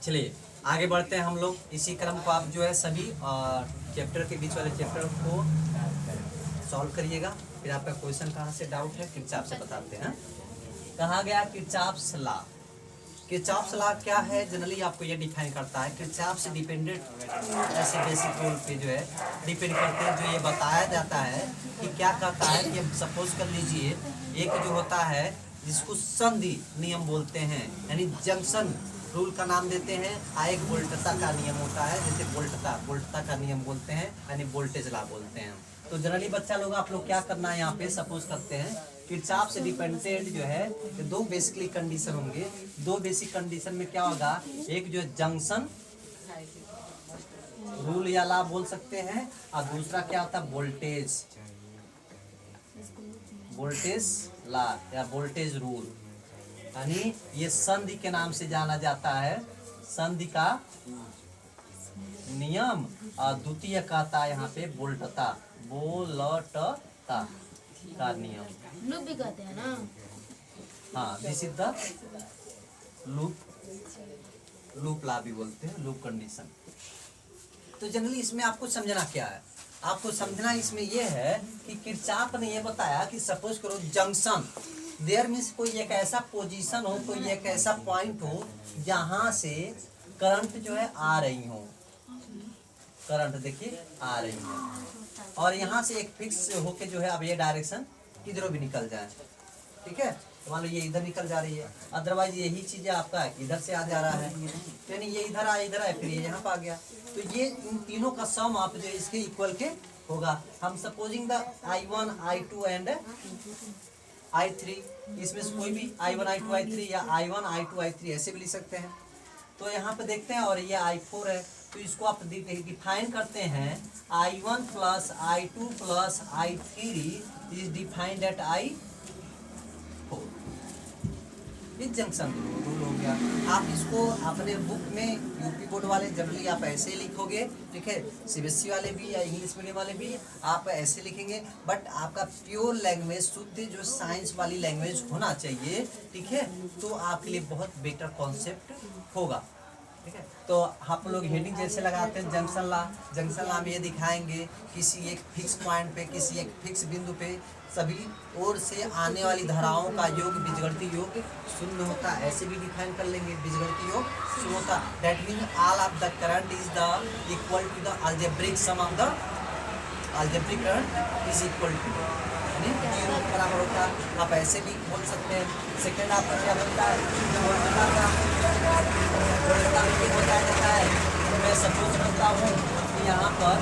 चलिए आगे बढ़ते हैं हम लोग। इसी क्रम को आप जो है सभी चैप्टर के बीच वाले चैप्टर को सॉल्व करिएगा। फिर आपका क्वेश्चन कहाँ से डाउट है किरचॉफ से बताते हैं। कहा गया किरचॉफ्स लॉ। किरचॉफ्स लॉ क्या है, जनरली आपको ये डिफाइन करता है। किरचॉफ से डिपेंडेंट ऐसे बेसिक रूल पे जो है डिपेंड करते हैं। जो ये बताया जाता है कि क्या कहता है कि सपोज कर लीजिए एक जो होता है जिसको संधि नियम बोलते हैं, यानी जंक्शन रूल का नाम देते हैं। एक वोल्टता का नियम होता है, जैसे वोल्टता का नियम बोलते हैं, यानी वोल्टेज लॉ बोलते हैं। तो जनरली बच्चा लोग आप लोग क्या करना है यहाँ पे सपोज करते हैं किरचॉफ से डिपेंडेंट जो है दो बेसिकली कंडीशन होंगे। दो बेसिक कंडीशन में क्या होगा, एक जो है जंक्शन रूल या लॉ बोल सकते हैं, और दूसरा क्या होता है वोल्टेज लॉ या वोल्टेज रूल, यानी ये संधि के नाम से जाना जाता है, संधि का नियम। और द्वितीय कहता है यहाँ पे वोल्टता का नियम। लूप भी कहते हैं ना। हाँ, this is the loop law भी बोलते हैं, लूप कंडीशन। तो जनरली इसमें आपको समझना क्या है, आपको समझना इसमें यह है कि किरचॉफ ने यह बताया कि सपोज करो जंक्शन देयर मीन्स कोई एक ऐसा पोजीशन हो, कोई एक ऐसा पॉइंट हो जहां से करंट जो है आ रही हो, करंट देखिए आ रही है, और यहाँ से एक फिक्स होके जो है अब ये डायरेक्शन किधरों भी निकल जाए, ठीक है। मान लो ये इधर निकल जा रही है, अदरवाइज यही चीजें आपका इधर से आ जा रहा है, यानी ये इधर आए फिर ये यहाँ पे आ गया। तो ये इन तीनों का सम आप जो इसके इक्वल के होगा। हम supposing the I1 I2 and I3, इसमें से कोई भी I1 I2 I3 या I1 I2 I3 ऐसे भी लिख सकते हैं। तो यहाँ पे देखते हैं, और ये I4 है, तो इसको आप डिफाइन करते हैं I1 plus I2 plus I3 is defined at I4। ये जंक्शन रूल हो गया। आप इसको अपने बुक में यूपी बोर्ड वाले जनरली आप ऐसे ही लिखोगे, ठीक है। सीबीएसई वाले भी या इंग्लिश मीडियम वाले भी आप ऐसे लिखेंगे, बट आपका प्योर लैंग्वेज शुद्ध जो साइंस वाली लैंग्वेज होना चाहिए, ठीक है। तो आपके लिए बहुत बेटर कॉन्सेप्ट होगा, ठीक है। तो आप लोग हेडिंग जैसे लगाते हैं जंक्शन लॉ में ये दिखाएंगे किसी एक फिक्स पॉइंट पे, किसी एक फिक्स बिंदु पे सभी ओर से आने वाली धाराओं का योग बीजगणित योग शून्य होता है, ऐसे भी डिफाइन कर लेंगे। बीजगणित योग शून्य होता, that mean all of the current is the equal to the algebraic sum of the algebraic current is equal to, यानी जीरो के बराबर होता है। आप ऐसे भी बोल सकते हैं। सेकेंड आपका क्या बनता है, वोल्टता का वोल्टता में ये बताया जाता है। मैं सपोज करता हूँ कि यहाँ पर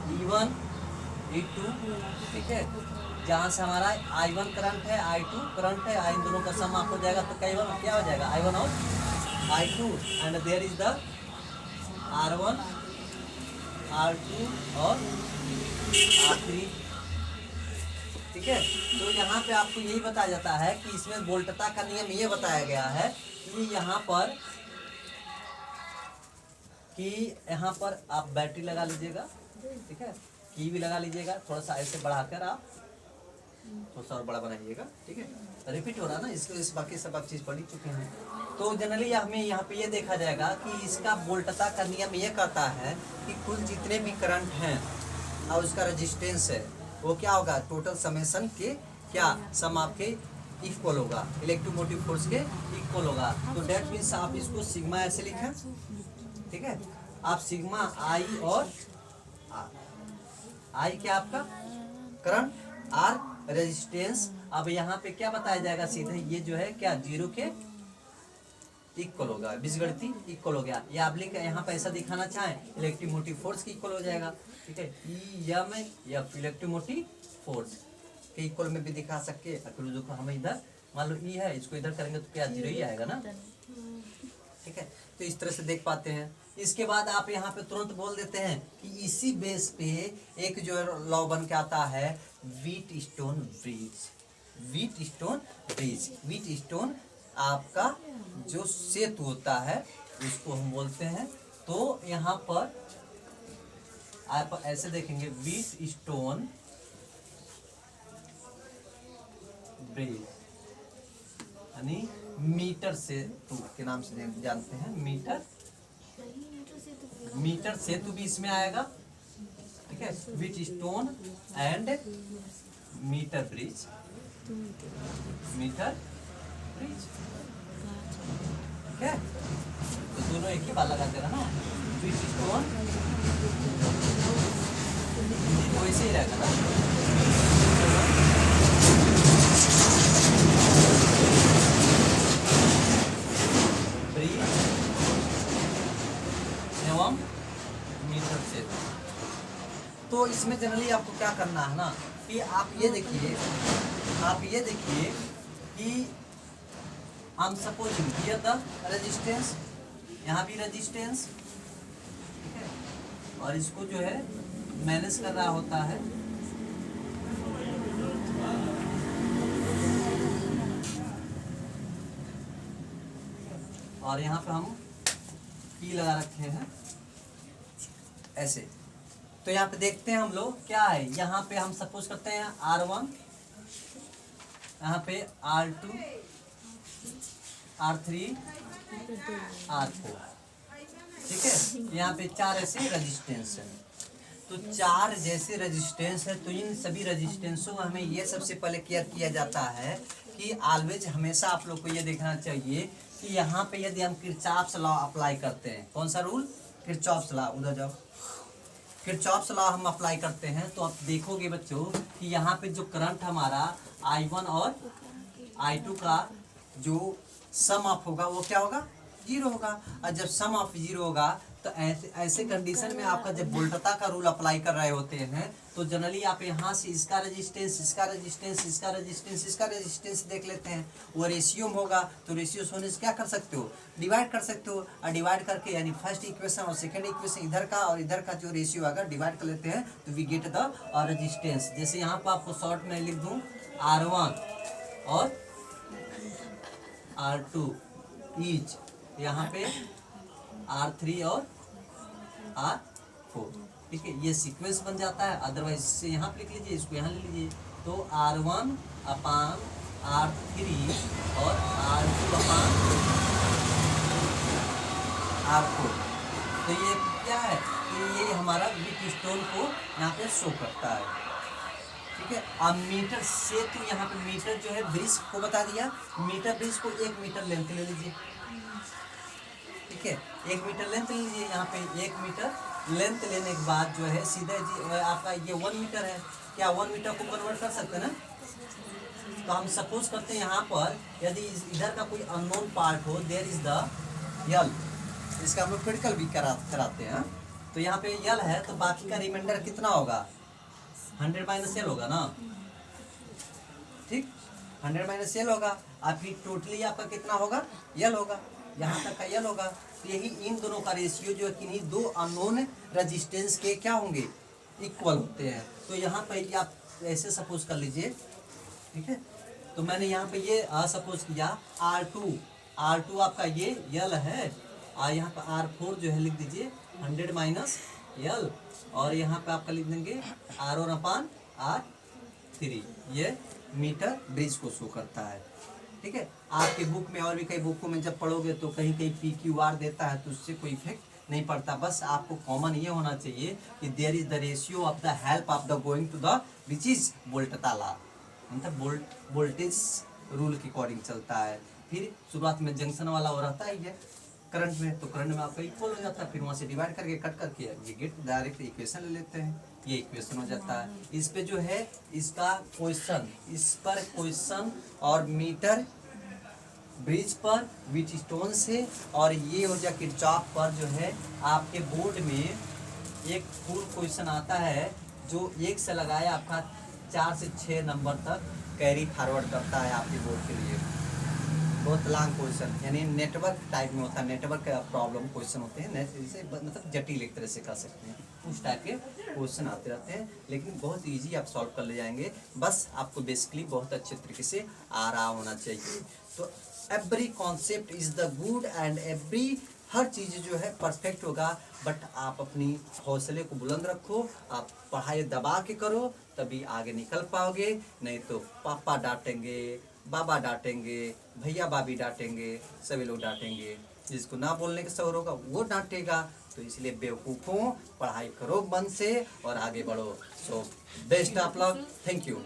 E1 E2, ठीक है, जहाँ से हमारा I1 करंट है, I2 करंट है, इन दोनों का सम आप हो जाएगा, तो क्या हो जाएगा I1 और I2, and there is the R1 R2 और R3, ठीक है। तो यहाँ पे आपको यही बताया जाता है कि इसमें वोल्टता का नियम ये बताया गया है कि यहाँ पर आप बैटरी लगा लीजिएगा, ठीक है, की भी लगा लीजिएगा, थोड़ा सा ऐसे बढ़ाकर आप थोड़ा सा और बड़ा बनाइएगा, ठीक है। रिपीट हो रहा है ना, इसको इस बाकी सब आप चीज़ पढ़ चुके हैं। तो जनरली हमें यहाँ पे ये देखा जाएगा कि इसका वोल्टता का नियम ये कहता है कि कुल जितने भी करंट हैं और उसका रेजिस्टेंस है वो क्या होगा, टोटल समेशन के क्या सम आपके इक्वल होगा, इलेक्ट्रोमोटिव फोर्स के इक्वल होगा। तो डेट मीन्स आप इसको सिग्मा ऐसे लिखें, ठीक है। आप सिग्मा आई और आई क्या आपका करंट, आर रेजिस्टेंस। अब यहाँ पे क्या बताया जाएगा, सीधे ये जो है क्या जीरो के इक्वल होगा, बीजगणितीय इक्वल हो गया। या आप लिख यहाँ पे ऐसा दिखाना चाहें इलेक्ट्रोमोटिव फोर्स की इक्वल हो जाएगा, ठीक है। EMF इलेक्ट्रोमोटिव फोर्स के इक्वल में भी दिखा सकते हैं। जो हम इधर मान लो ई है, इसको इधर करेंगे तो क्या जीरो ही आएगा ना, ठीक है। तो इस तरह से देख पाते हैं। इसके बाद आप यहाँ पे तुरंत बोल देते हैं कि इसी बेस पे एक जो लॉ बन के आता है व्हीटस्टोन ब्रिज। व्हीटस्टोन आपका जो सेतु होता है उसको हम बोलते हैं। तो यहाँ पर आप ऐसे देखेंगे बीच स्टोन ब्रिज, यानी मीटर सेतु के नाम से जानते हैं। मीटर सेतु भी इसमें आएगा, ठीक है। Wheatstone and metre bridge, metre bridge, ठीक है। तो दोनों एक ही बात लगा देना ना, विच स्टोन, तो वैसे ही रहेगा ना। ब्रिज एवं मीटर सेतु। तो इसमें जनरली आपको क्या करना है ना कि आप ये देखिए कि हम सपोजिंग हियर द रेजिस्टेंस, यहाँ भी रेजिस्टेंस, ठीक है, और इसको जो है मैनेज कर रहा होता है। और यहाँ पे हम पी लगा रखे हैं ऐसे। तो यहाँ पे देखते हैं हम लोग क्या है, यहाँ पे हम सपोज करते हैं R1, यहाँ पे R2, R3, R4, ठीक है। यहाँ पे 4 ऐसे रेजिस्टेंस है। तो 4 जैसे रेजिस्टेंस है, तो इन सभी रेजिस्टेंसों में हमें ये सबसे पहले क्लियर किया जाता है कि ऑलवेज हमेशा आप लोग को ये देखना चाहिए कि यहाँ पे यदि हम किरचॉफ्स लॉ अप्लाई करते हैं, कौन सा रूल, किरचॉफ्स लॉ, उधर जाओ, किरचॉफ्स लॉ हम अप्लाई करते हैं, तो आप देखोगे बच्चों कि यहाँ पे जो करंट हमारा I1 और I2 का जो सम ऑफ होगा वो क्या होगा, 0 होगा। और जब सम ऑफ 0 होगा तो ऐसे कंडीशन में आपका जब वोल्टता का रूल अप्लाई कर रहे होते हैं, तो जनरली आप यहाँ से इसका रेजिस्टेंस, इसका रेजिस्टेंस, इसका रेजिस्टेंस, इसका रेजिस्टेंस देख लेते हैं। वो रेशियो में होगा तो रेशियो होने से क्या कर सकते हो, डिवाइड कर सकते हो। और डिवाइड करके यानी फर्स्ट इक्वेशन और सेकंड इक्वेशन इधर का और इधर का जो रेशियो आएगा डिवाइड कर लेते हैं, तो वी गेट द रेजिस्टेंस। जैसे यहाँ पर आपको शॉर्ट में लिख दूँ R1 और R2 ईच, यहाँ पे R3 और R4, ठीक है। ये सीक्वेंस बन जाता है। अदरवाइज इससे यहाँ पे लिख लीजिए, इसको यहाँ ले लीजिए। तो R1 अपान R3 और R2 अपान R4। तो ये क्या है कि ये हमारा विट स्टोन को यहाँ पे शो करता है, ठीक है। अब मीटर से तो यहाँ पे मीटर जो है ब्रिज को बता दिया, मीटर ब्रिज को 1 मीटर लेंथ ले लीजिए, ठीक है। 1 मीटर लेंथ ले लीजिए। यहाँ पे 1 मीटर लेंथ लेने के बाद जो है सीधे जी आपका ये 1 मीटर है, क्या 1 मीटर को कन्वर्ट कर सकते हैं ना। तो हम सपोज करते हैं यहाँ पर यदि इधर का कोई अननोन पार्ट हो, देयर इज द यल, इसका हम लोग क्रिटिकल भी कराते हैं। तो यहाँ पे यल है, तो बाकी का रिमाइंडर कितना होगा, 100 माइनस यल होगा ना, ठीक, 100 माइनस यल होगा। अब फिर टोटली आपका कितना होगा, यल होगा, यहाँ तक का यल होगा। तो यही इन दोनों का रेशियो जो है किन्हीं दो अननोन रेजिस्टेंस के क्या होंगे, इक्वल होते हैं। तो यहाँ पर आप ऐसे सपोज कर लीजिए, ठीक है। तो मैंने यहाँ पे ये सपोज किया R2 आपका ये यल है, और यहाँ पर R4 जो है लिख दीजिए 100 माइनस यल, और यहाँ पे आपका लिख देंगे R1 अपान R3। ये मीटर ब्रिज को शो करता है, ठीक है। आपके बुक में और भी कई बुकों में जब पढ़ोगे तो कहीं कहीं PQR देता है, तो उससे कोई इफेक्ट नहीं पड़ता। बस आपको कॉमन ये होना चाहिए कि there is the ratio of the help of the going to the which is वोल्टता लॉ, मतलब वोल्टेज रूल के अकॉर्डिंग चलता है। फिर शुरुआत में जंक्शन वाला वो रहता ही है करंट में, तो करंट में आपका इक्वल हो जाता है। फिर वहाँ से डिवाइड करके कट करके ये गेट डायरेक्ट इक्वेशन ले लेते हैं, ये इक्वेशन हो जाता है। इस पे जो है इसका क्वेश्चन, इस पर क्वेश्चन और मीटर ब्रिज पर विच स्टोन से, और ये हो जाए किरचॉफ पर जो है आपके बोर्ड में एक फुल क्वेश्चन आता है जो 1 से लगाया आपका 4 से 6 नंबर तक कैरी फॉरवर्ड करता है आपके बोर्ड के लिए। बहुत लॉन्ग क्वेश्चन, यानी नेटवर्क टाइप में होता है, नेटवर्क का प्रॉब्लम क्वेश्चन होते हैं, इसे मतलब जटिल एक तरह से कर सकते हैं, उस टाइप के क्वेश्चन आते रहते हैं। लेकिन बहुत इजी आप सॉल्व कर ले जाएंगे, बस आपको बेसिकली बहुत अच्छे तरीके से आ रहा होना चाहिए। तो every concept is the good and every हर चीज़ जो है परफेक्ट होगा, बट आप अपनी हौसले को बुलंद रखो, आप पढ़ाई दबा के करो, तभी आगे निकल पाओगे। नहीं तो पापा डांटेंगे, बाबा डांटेंगे, भैया भाभी डांटेंगे, सभी लोग डांटेंगे, जिसको ना बोलने का शौर होगा वो डांटेगा। तो इसलिए बेवकूफ़ों, पढ़ाई करो मन से और आगे बढ़ो। So best of luck, thank you.